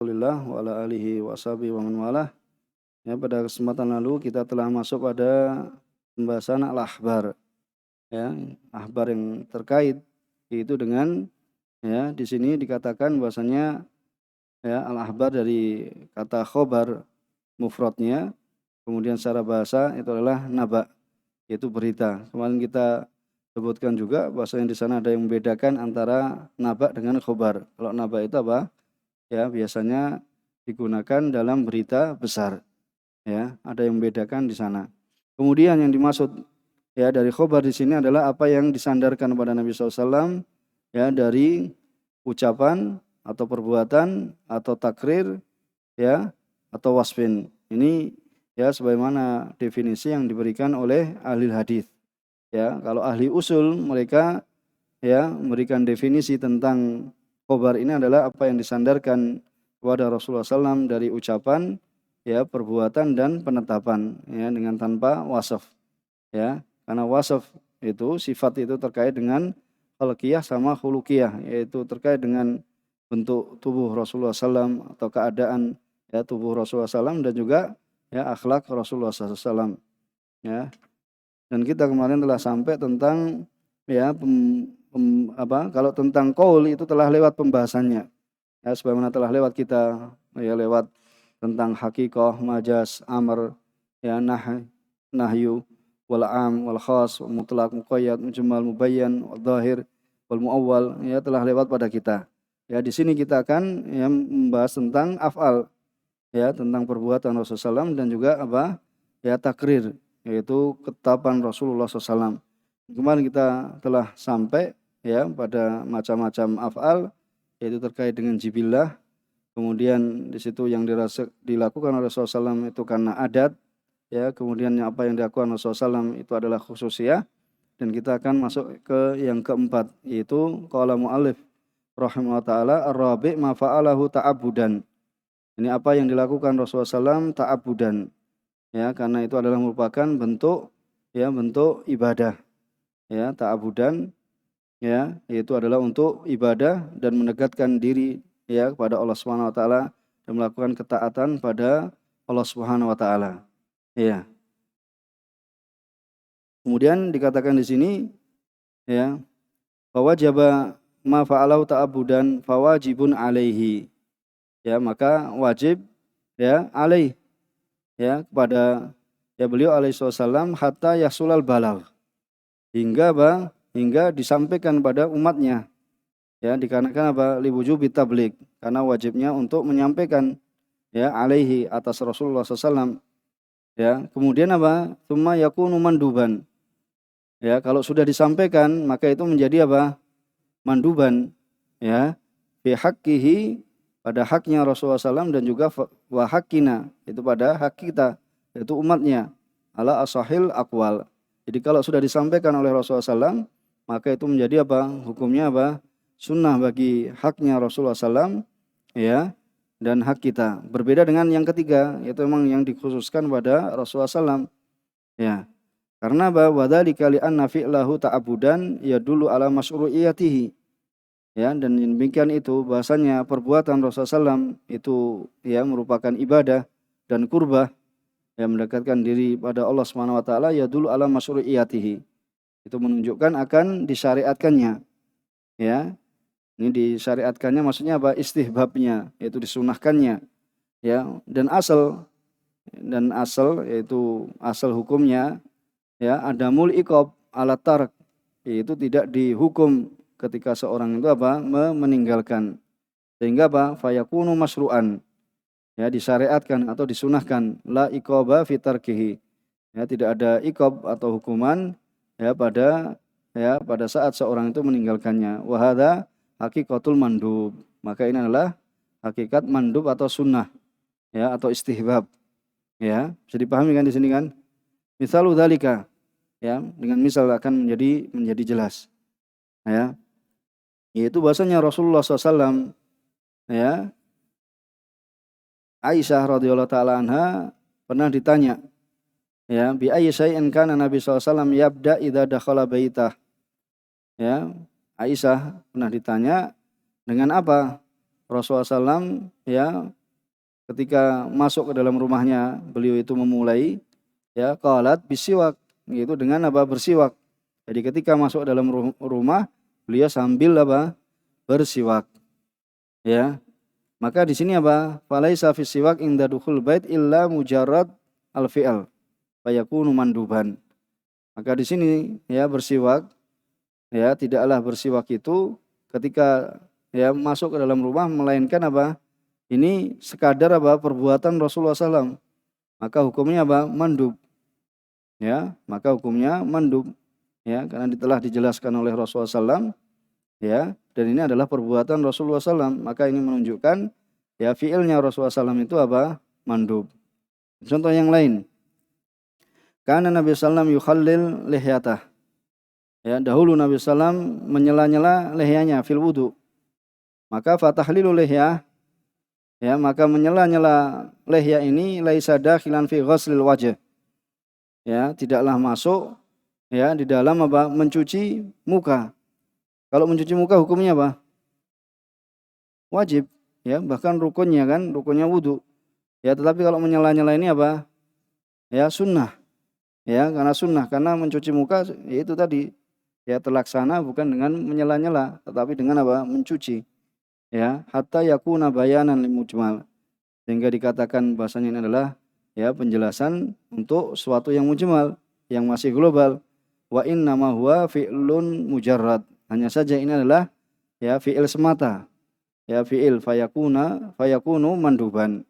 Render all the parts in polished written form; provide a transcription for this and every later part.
Rasulillah wa ala alihi wa sahbihi wa man walah. Ya, pada kesempatan lalu kita telah masuk pada pembahasan al-akhbar, ya, akhbar yang terkait yaitu dengan, ya, di sini dikatakan bahwasanya, ya, al-akhbar dari kata khobar mufradnya, kemudian secara bahasa itu adalah naba, yaitu berita. Kemarin kita sebutkan juga bahwasanya di sana ada yang membedakan antara naba dengan khobar. Kalau naba itu apa? Ya, biasanya digunakan dalam berita besar, ya, ada yang membedakan di sana. Kemudian yang dimaksud, ya, dari khobar di sini adalah apa yang disandarkan kepada Nabi SAW, ya, dari ucapan atau perbuatan atau takrir, ya, atau wasfin. Ini, ya, sebagaimana definisi yang diberikan oleh ahli hadis. Ya, kalau ahli usul mereka, ya, memberikan definisi tentang khobar ini adalah apa yang disandarkan kepada Rasulullah SAW dari ucapan, ya, perbuatan dan penetapan, ya, dengan tanpa wasaf, ya, karena wasaf itu sifat itu terkait dengan khalqiyah sama khuluqiyah, yaitu terkait dengan bentuk tubuh Rasulullah SAW atau keadaan, ya, tubuh Rasulullah SAW dan juga, ya, akhlak Rasulullah SAW, ya. Dan kita kemarin telah sampai tentang, ya, kalau tentang qaul itu telah lewat pembahasannya. Ya, sebagaimana telah lewat kita, ya, lewat tentang hakikah, majaz, amr, ya, nahyu, wal am, wal khas, mutlaq, muqayyad, mujmal, mubayyan, wal zahir, wal muawwal, ya, telah lewat pada kita. Ya, di sini kita akan, ya, membahas tentang af'al, ya, tentang perbuatan Rasulullah SAW dan juga apa? Ya, takrir, yaitu ketetapan Rasulullah SAW. Kemarin kita telah sampai, ya, pada macam-macam af'al, yaitu terkait dengan jibillah. Kemudian di situ yang dilakukan oleh Rasulullah SAW itu karena adat, ya. Kemudian apa yang dilakukan Rasulullah SAW itu adalah khususiyah. Dan kita akan masuk ke yang keempat, yaitu qala mu'allif rahimahullah ta'ala ar-rabi' ma fa'alahu ta'abudan. Ini apa yang dilakukan Rasulullah SAW ta'abudan, ya, karena itu adalah merupakan bentuk, ya, bentuk ibadah, ya, ta'abudan, ya, yaitu adalah untuk ibadah dan mendekatkan diri, ya, kepada Allah Subhanahu wa taala dan melakukan ketaatan pada Allah Subhanahu wa taala. Ya. Kemudian dikatakan di sini, ya, fawajaba ma fa'alahu ta'abudan fawajibun alaihi. Ya, maka wajib, ya, alaih, ya, kepada, ya, beliau alaihi wasallam hatta yasulal balagh. Hingga apa? Hingga disampaikan pada umatnya. Ya, dikarenakan apa? Liwujubi tabligh, karena wajibnya untuk menyampaikan, ya, alaihi atas Rasulullah SAW. Ya, kemudian apa? Tsumma yakunu manduban. Ya, kalau sudah disampaikan maka itu menjadi apa? Manduban, ya, fi haqqihi, pada haknya Rasulullah SAW dan juga wa haqqina, itu pada hak kita, yaitu umatnya, ala asahil aqwal. Jadi kalau sudah disampaikan oleh Rasulullah SAW maka itu menjadi apa? Hukumnya apa? Sunnah bagi haknya Rasulullah SAW, ya, dan hak kita. Berbeda dengan yang ketiga, yaitu memang yang dikhususkan pada Rasulullah SAW, ya. Karena bahwa dzalika li anna fi'lahu ta'abudan yadullu ala masyru'iyatihi. Ya, dan demikian itu bahasanya perbuatan Rasulullah SAW itu, ya, merupakan ibadah dan kurbah yang mendekatkan diri pada Allah Subhanahu wa taala, yadullu ala masyru'iyatihi. Itu menunjukkan akan disyariatkannya, ya. Ini disyariatkannya maksudnya apa? Istihbabnya, yaitu disunahkannya, ya. Dan asal yaitu asal hukumnya, ya, adamul iqab ala tark, yaitu tidak dihukum ketika seorang itu apa? Meninggalkan. Sehingga apa? Fayakunu masru'an, ya, disyariatkan atau disunahkan, la iqaba fi tarkihi. Ya, tidak ada iqab atau hukuman, ya, pada saat seorang itu meninggalkannya. Wa hadza haqiqatul mandub. Maka ini adalah hakikat mandub atau sunnah, ya, atau istihbab, ya. Bisa dipahami kan di sini kan? Misalu dzalika, ya, dengan misal akan menjadi jelas, ya, yaitu bahasanya Rasulullah SAW, ya, Aisyah radhiyallahu taala anha pernah ditanya, ya, bi ayyi syai'in kana Nabi SAW yabda idza dakhala baitah. Ya, Aisyah pernah ditanya dengan apa Rasulullah SAW ya ketika masuk ke dalam rumahnya beliau itu memulai ya qalat bisiwak, yaitu dengan apa? Bersiwak. Jadi ketika masuk dalam rumah beliau sambil apa? Bersiwak. Ya. Maka di sini apa? Falaisa fi siwak inda dukhul bait illa mujarrad al-fi'al fayakunu manduban. Maka di sini ya bersiwak ya tidaklah bersiwak itu ketika ya masuk ke dalam rumah melainkan apa? Ini sekadar apa? Perbuatan Rasulullah SAW. Maka hukumnya apa? Mandub. Ya, maka hukumnya mandub. Ya, karena telah dijelaskan oleh Rasulullah SAW. Ya, dan ini adalah perbuatan Rasulullah SAW. Maka ini menunjukkan ya fiilnya Rasulullah SAW itu apa? Mandub. Contoh yang lain. Karena Nabi SAW yukhallil lihyatah. Ya, dahulu Nabi SAW menyela-nyela lehyanya fil wudu. Maka fatahlilu lihyah, ya, maka menyela-nyela lehya ini laisa dakhilan fi ghuslil wajh. Ya, tidaklah masuk ya di dalam apa? Mencuci muka. Kalau mencuci muka hukumnya apa? Wajib, ya, bahkan rukunnya kan, rukunnya wudu. Ya, tetapi kalau menyela-nyela ini apa? Ya, sunnah. Ya, karena sunnah, karena mencuci muka yaitu tadi ya terlaksana bukan dengan menyela-nyela, tetapi dengan apa? Mencuci. Ya, hatta yakuna bayanan limujmal. Sehingga dikatakan bahasanya ini adalah ya penjelasan untuk suatu yang mujmal, yang masih global. Wa innama huwa fi'lun mujarrad. Hanya saja ini adalah ya fi'il semata. Ya fi'il fayakunu manduban.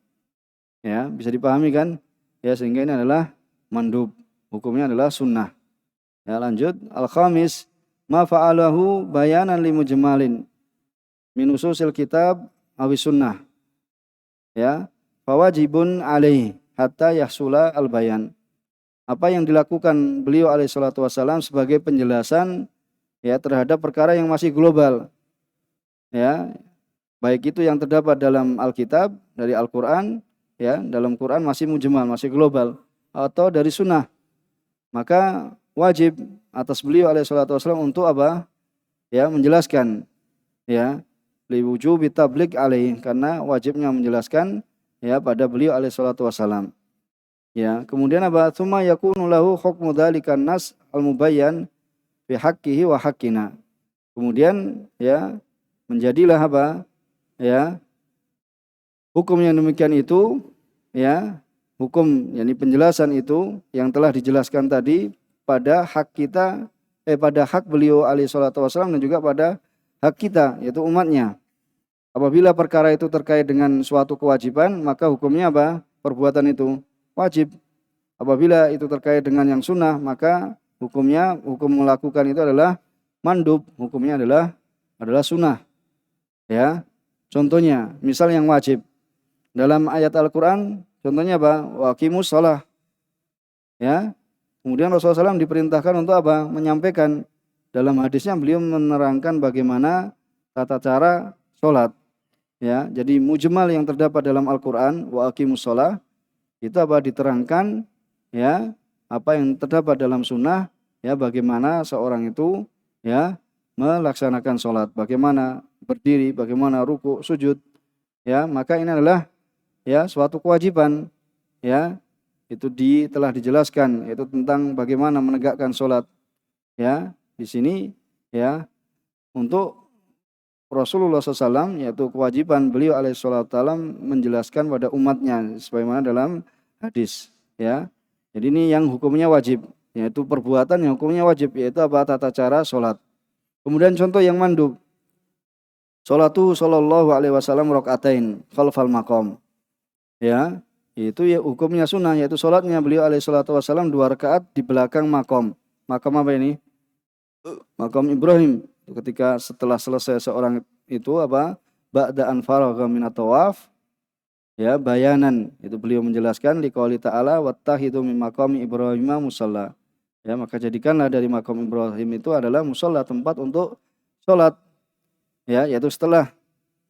Ya, bisa dipahami kan? Ya, sehingga ini adalah mandub. Hukumnya adalah sunnah. Ya, lanjut. Al-khamis ma fa'alahu bayanan limujmalin min ususil kitab awis sunnah. Ya, fawajibun alaihi hatta yahsula al-bayan. Apa yang dilakukan beliau alaihi salatu wasallam sebagai penjelasan ya terhadap perkara yang masih global. Ya, baik itu yang terdapat dalam Alkitab dari Al-Qur'an, ya, dalam Quran masih mujmal, masih global, atau dari sunnah. Maka wajib atas beliau alaihi salatu wasallam untuk apa? Ya, menjelaskan ya liwujubi tabligh alaih, karena wajibnya menjelaskan ya pada beliau alaihi salatu wasallam. Ya, kemudian apa? Tsumma yakunu lahu hukmu dzalikan nas al-mubayyan fi haqqihi wa haqqina. Kemudian ya menjadilah apa? Ya, hukum yang demikian itu ya, hukum yakni penjelasan itu yang telah dijelaskan tadi pada hak kita pada hak beliau alaihi salatu wasallam dan juga pada hak kita yaitu umatnya. Apabila perkara itu terkait dengan suatu kewajiban, maka hukumnya apa? Perbuatan itu wajib. Apabila itu terkait dengan yang sunnah, maka hukum melakukan itu adalah mandub. Hukumnya adalah sunnah. Ya, contohnya, misal yang wajib dalam ayat Al-Quran, contohnya apa? Waqimus shalah. Ya, kemudian Rasulullah SAW diperintahkan untuk apa? Menyampaikan. Dalam hadisnya beliau menerangkan bagaimana tata cara sholat. Ya, jadi mujmal yang terdapat dalam Al-Quran wa aqimus shalah itu apa diterangkan ya apa yang terdapat dalam sunnah ya bagaimana seorang itu ya melaksanakan sholat, bagaimana berdiri, bagaimana ruku, sujud ya, maka ini adalah ya suatu kewajiban ya itu telah dijelaskan yaitu tentang bagaimana menegakkan sholat ya di sini ya untuk Rasulullah SAW yaitu kewajiban beliau alaihissalam menjelaskan pada umatnya sebagaimana dalam hadis ya. Jadi ini yang hukumnya wajib yaitu perbuatan yang hukumnya wajib yaitu apa? Tata cara sholat. Kemudian contoh yang mandub. Sholatu sallallahu alaihi wasallam rakaatain khalfal maqam. Ya, itu ya hukumnya sunnah yaitu sholatnya beliau alaihi salatu wasallam 2 rakaat di belakang makom. Makom apa ini? Makom Ibrahim. Ketika setelah selesai seorang itu apa? Ba'da'an faragha minat tawaf ya bayanan itu beliau menjelaskan liqauli ta'ala wattahidu min maqami Ibrahim musalla. Ya, maka jadikanlah dari makom Ibrahim itu adalah musalla, tempat untuk sholat. Ya, yaitu setelah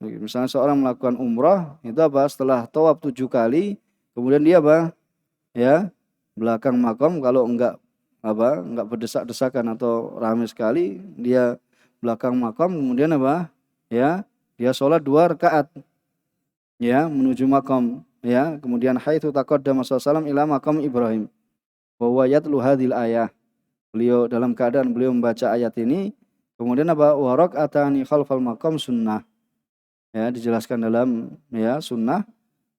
misalnya seorang melakukan umrah itu apa? Setelah tawaf 7 kali, kemudian dia apa? Ya, belakang makom kalau enggak berdesak-desakan atau ramai sekali, dia belakang makom kemudian apa? Ya, dia sholat 2 rakaat. ya, menuju makom, ya. Kemudian haitsu taqaddama sallallahu ila maqam Ibrahim. Wa huwa yatlu hadhil ayah. Beliau dalam keadaan beliau membaca ayat ini, kemudian apa? Wa rak'atani khalfal maqam sunnah. Ya, dijelaskan dalam ya sunnah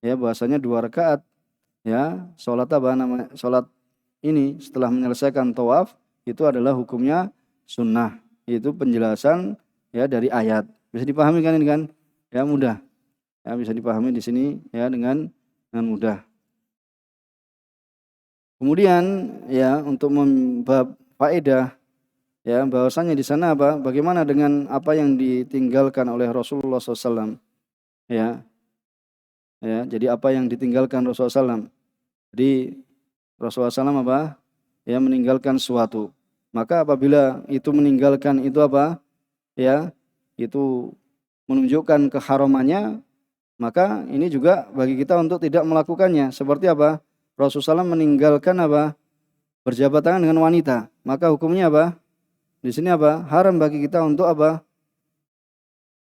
ya bahwasanya 2 rakaat ya, salat apa namanya? Salat ini setelah menyelesaikan tawaf itu adalah hukumnya sunnah. Itu penjelasan ya dari ayat. Bisa dipahami kan ini kan? Ya mudah. Ya bisa dipahami di sini ya dengan mudah. Kemudian ya untuk membab faedah ya bahwasanya di sana apa? Bagaimana dengan apa yang ditinggalkan oleh Rasulullah SAW ya. Ya, jadi apa yang ditinggalkan Rasulullah SAW? Jadi Rasulullah SAW apa? Ya meninggalkan suatu. Maka apabila itu meninggalkan itu apa? Ya, itu menunjukkan keharamannya, maka ini juga bagi kita untuk tidak melakukannya. Seperti apa? Rasulullah SAW meninggalkan apa? Berjabat tangan dengan wanita. Maka hukumnya apa? Di sini apa? Haram bagi kita untuk apa?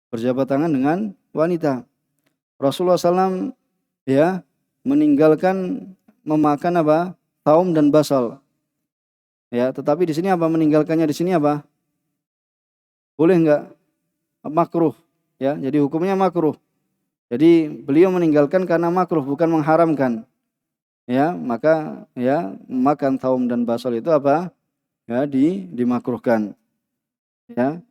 Berjabat tangan dengan wanita. Rasulullah SAW ya meninggalkan memakan apa? Taum dan basal. Ya, tetapi di sini apa? Meninggalkannya di sini apa? Boleh enggak? Makruh. Ya, jadi hukumnya makruh. Jadi beliau meninggalkan karena makruh, bukan mengharamkan. Ya, maka ya makan taum dan basal itu apa? Ya, dimakruhkan. Ya.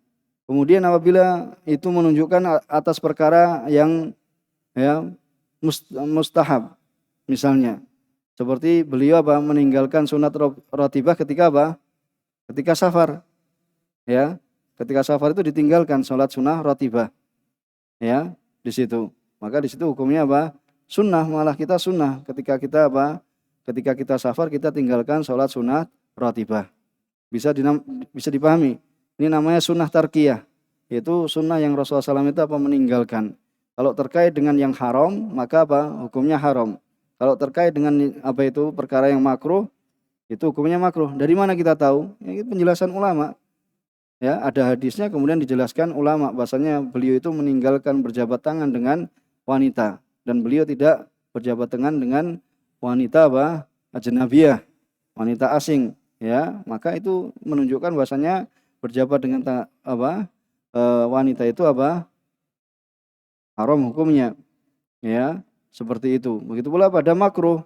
Kemudian apabila itu menunjukkan atas perkara yang ya mustahab misalnya seperti beliau apa meninggalkan sunat ratibah ketika apa? Ketika safar. Ya. Ketika safar itu ditinggalkan salat sunnah ratibah. Ya, di situ. Maka di situ hukumnya apa? Sunnah, malah kita sunnah ketika kita apa? Ketika kita safar kita tinggalkan salat sunat ratibah. Bisa dipahami. Ini namanya sunnah tarkiyah. Yaitu sunnah yang Rasulullah SAW itu apa meninggalkan. Kalau terkait dengan yang haram, maka apa? Hukumnya haram. Kalau terkait dengan apa itu perkara yang makruh, itu hukumnya makruh. Dari mana kita tahu? Ini penjelasan ulama. Ya, ada hadisnya kemudian dijelaskan ulama bahasanya beliau itu meninggalkan berjabat tangan dengan wanita dan beliau tidak berjabat tangan dengan wanita apa? Ajnabiyah, wanita asing, ya. Maka itu menunjukkan bahasanya berjabat dengan wanita itu apa? Haram hukumnya. Ya, seperti itu. Begitu pula pada makruh.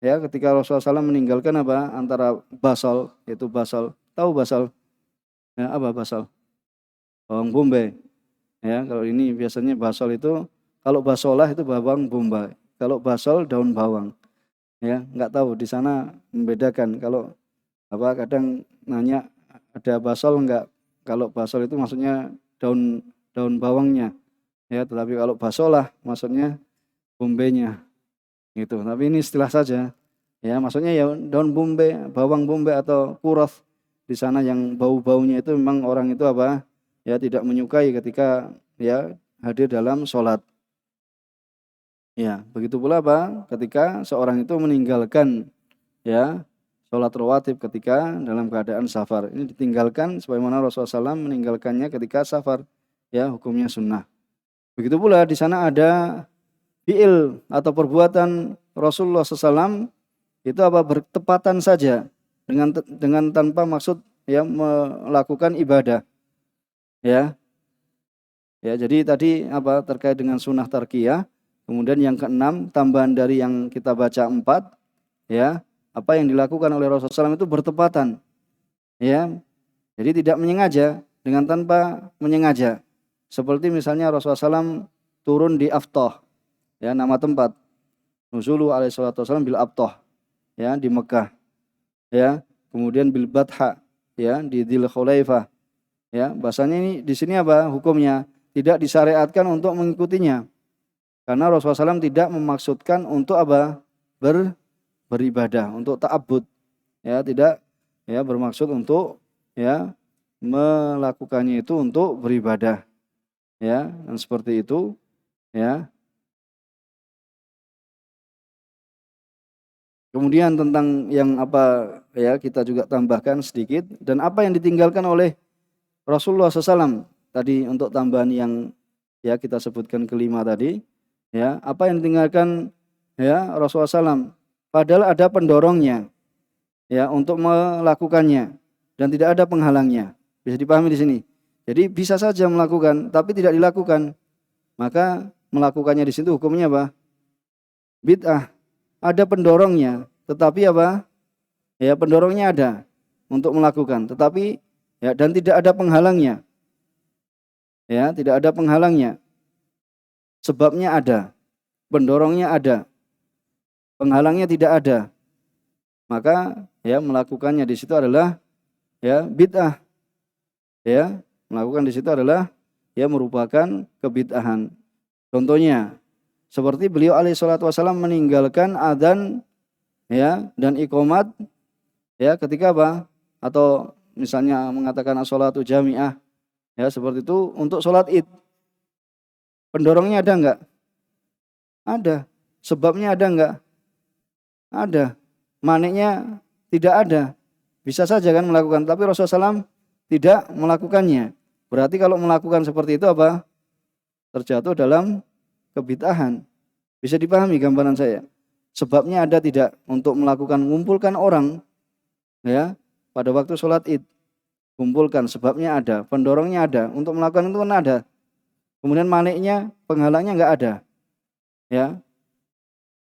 Ya, ketika Rasulullah SAW meninggalkan apa? Antara basal, yaitu basal. Tahu basal? Ya, apa basal? Bawang bombay. Ya, kalau ini biasanya basal itu kalau basolah itu bawang bombay. Kalau basal daun bawang. Ya, enggak tahu di sana membedakan. Kalau apa kadang nanya ada basal enggak? Kalau basal itu maksudnya daun bawangnya. Ya, tetapi kalau basolah maksudnya bombaynya. Gitu. Tapi ini istilah saja. Ya, maksudnya ya daun bombay, bawang bombay atau kuroth di sana yang bau-baunya itu memang orang itu apa? Ya tidak menyukai ketika ya hadir dalam sholat. Ya, begitu pula apa? Ketika seorang itu meninggalkan ya sholat rawatib ketika dalam keadaan safar. Ini ditinggalkan sebagaimana Rasulullah SAW meninggalkannya ketika safar. Ya, hukumnya sunnah. Begitu pula di sana ada fi'il atau perbuatan Rasulullah SAW itu apa bertepatan saja dengan tanpa maksud ya melakukan ibadah. Ya. Ya, jadi tadi apa terkait dengan sunnah tarkiyah. Kemudian yang keenam tambahan dari yang kita baca 4 ya, apa yang dilakukan oleh Rasulullah SAW itu bertepatan. Ya. Jadi tidak menyengaja dengan tanpa menyengaja. Seperti misalnya Rasulullah SAW turun di Aftah. Ya, nama tempat. Nuzulu alaihi salatu wasallam bil Aftah. Ya, di Mekah. Ya. Kemudian bil Batha ya, di Dzul Khulaifah. Ya, bahasanya ini di sini apa hukumnya? Tidak disyariatkan untuk mengikutinya. Karena Rasulullah SAW tidak memaksudkan untuk apa? Beribadah, untuk ta'abbud. Ya, tidak ya bermaksud untuk ya melakukannya itu untuk beribadah. Ya, dan seperti itu ya. Kemudian tentang yang apa ya kita juga tambahkan sedikit dan apa yang ditinggalkan oleh Rasulullah SAW tadi untuk tambahan yang ya kita sebutkan kelima tadi Ya, apa yang ditinggalkan ya Rasulullah SAW, padahal ada pendorongnya ya untuk melakukannya dan tidak ada penghalangnya. Bisa dipahami di sini. Jadi bisa saja melakukan tapi tidak dilakukan, maka melakukannya di situ hukumnya apa? Bid'ah. Ada pendorongnya, tetapi apa? Ya, pendorongnya ada untuk melakukan, tetapi ya dan tidak ada penghalangnya. Ya, tidak ada penghalangnya. Sebabnya ada, pendorongnya ada, penghalangnya tidak ada. Maka ya melakukannya di situ adalah ya bid'ah. Ya, melakukan di situ adalah ya merupakan kebid'ahan. Contohnya seperti beliau alaihi salatu wasallam meninggalkan adzan ya dan iqamat ya ketika apa? Atau misalnya mengatakan as-shalatu jami'ah ya seperti itu untuk sholat Id. Pendorongnya ada enggak? Ada. Sebabnya ada enggak? Ada. Maniknya tidak ada. Bisa saja kan melakukan, tapi Rasulullah SAW tidak melakukannya. Berarti kalau melakukan seperti itu apa? Terjatuh dalam kebid'ahan. Bisa dipahami gambaran saya? Sebabnya ada tidak untuk melakukan mengumpulkan orang ya pada waktu sholat Id. Kumpulkan, sebabnya ada, pendorongnya ada. Untuk melakukan itu kan ada. Kemudian maniknya, penghalangnya enggak ada. Ya.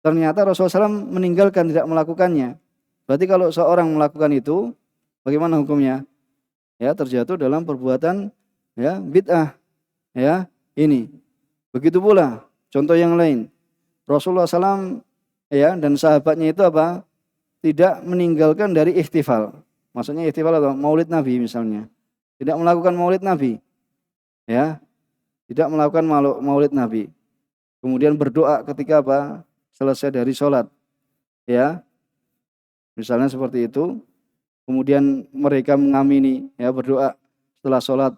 Ternyata Rasulullah SAW meninggalkan tidak melakukannya. Berarti kalau seorang melakukan itu, bagaimana hukumnya? Ya, terjatuh dalam perbuatan ya bid'ah. Ya, ini. Begitu pula contoh yang lain. Rasulullah SAW ya dan sahabatnya itu apa? Tidak meninggalkan dari ihtifal. Maksudnya ihtifal atau maulid Nabi misalnya. Tidak melakukan maulid Nabi. Ya, tidak melakukan maulid Nabi. Kemudian berdoa ketika apa? Selesai dari sholat. Ya, misalnya seperti itu. Kemudian mereka mengamini, ya berdoa setelah sholat.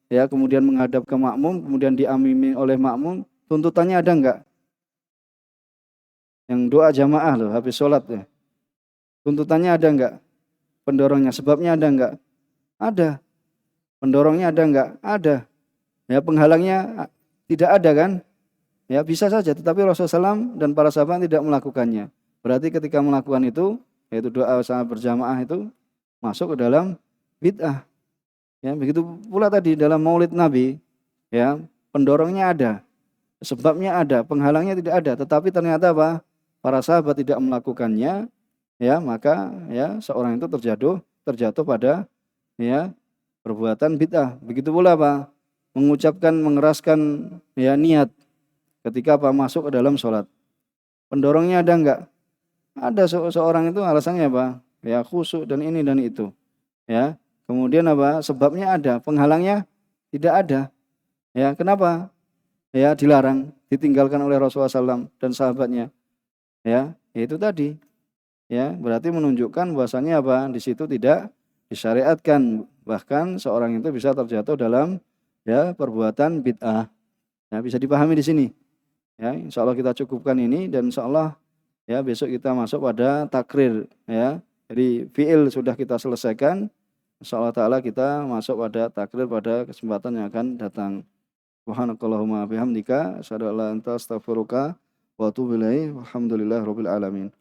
Ya, kemudian menghadap ke makmum, kemudian diamini oleh makmum. Tuntutannya ada enggak? Yang doa jamaah loh, habis sholat ya. Tuntutannya ada enggak? Pendorongnya, sebabnya ada enggak? Ada. Pendorongnya ada enggak? Ada. Ya, penghalangnya tidak ada kan? Ya, bisa saja, tetapi Rasulullah SAW dan para sahabat tidak melakukannya. Berarti ketika melakukan itu, yaitu doa sama berjamaah itu masuk ke dalam bid'ah. Ya, begitu pula tadi dalam maulid Nabi, ya, pendorongnya ada, sebabnya ada, penghalangnya tidak ada, tetapi ternyata apa? Para sahabat tidak melakukannya, ya, maka ya seorang itu terjatuh pada ya perbuatan bid'ah. Begitu pula apa? Mengucapkan, mengeraskan ya niat ketika apa masuk ke dalam sholat. Pendorongnya ada enggak? Ada seorang itu alasannya apa? Ya khusyuk dan ini dan itu. Ya. Kemudian apa? Sebabnya ada, penghalangnya tidak ada. Ya, kenapa? Ya dilarang, ditinggalkan oleh Rasulullah SAW dan sahabatnya. Ya, itu tadi. Ya, berarti menunjukkan bahwasanya apa? Di situ tidak disyariatkan. Bahkan seorang itu bisa terjatuh dalam ya perbuatan bid'ah. Ya, bisa dipahami di sini. Ya, insya Allah kita cukupkan ini dan insya Allah ya besok kita masuk pada takrir ya. Jadi fiil sudah kita selesaikan. Insya Allah taala kita masuk pada takrir pada kesempatan yang akan datang. Subhanakallahumma bihamdika asyhadu an la ilaha illa anta astaghfiruka wa atubu ilaik. Walhamdulillahirabbil alamin.